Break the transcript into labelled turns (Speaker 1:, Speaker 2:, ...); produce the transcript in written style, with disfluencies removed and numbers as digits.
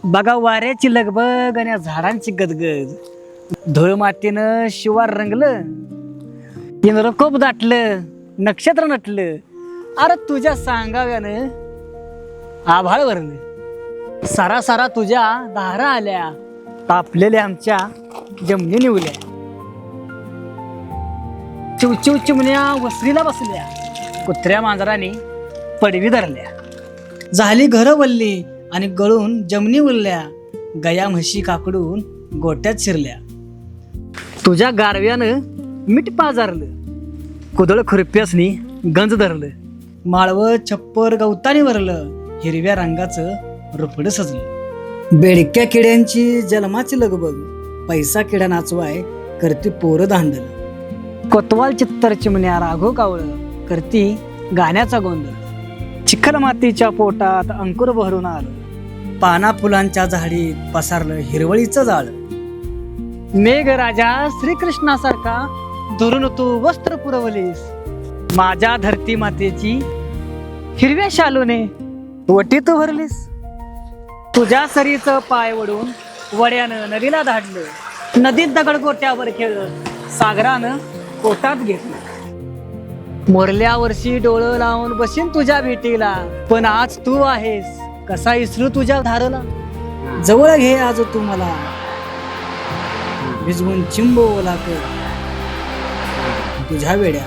Speaker 1: बघा वाऱ्याची लगबग आणि या झाडांची गदगद, धुळ मातीनं शिवार रंगलं, इंद्रकोप दाटलं, नक्षत्र नटलं. अरे तुझ्या सांगाव्यानं आभाळ वरलं, सारा सारा तुझ्या धारा आल्या, तापलेल्या आमच्या जमिनी निवल्या. चिवचिव चिमण्या वसरीला बसल्या, कुत्र्या मांजराने पडवी धरल्या. झाली घरं वल्ली आणि गळून जमिनी उरल्या, गया म्हशी काकडून गोट्यात शिरल्या. तुझ्या गारव्यानं मीठ पाजारलं, कुदळ खुरप्यासनी गंज धरलं. माळवं छप्पर गवतानी वरलं, हिरव्या रंगाचं रुपड सजलं. बेडक्या किड्यांची जन्माची लगबग, पैसा किडा नाचवाय करती पोरं दांडल. कोतवाल चित्तर चिमण्या राघो कावळ, करती गाण्याचा गोंधळ. चिखल मातीच्या पोटात अंकुर भरून आलं, पाना फुलांच्या झाडीत पसारलं हिरवळीचं जाळ. मेघराजा श्रीकृष्णासारखा धरून तू वस्त्र पुरवलीस, माझ्या धरती मातेची हिरव्या शालूने वटीत भरलीस. तुझ्या सरीचं पाय वडून वड्यानं नदीला धाडलं, नदीत दगडगोट्यावर खेळत सागरानं पोटात घेतलं. मोरल्या वर्षी डोळं लावून बसीन तुझ्या भेटीला, पण आज तू आहेस कसा इसरू तुझ्या धारला. जवळ घे आज तू मला, भिजवून चिंबो ओला कर तुझ्या वेड्या.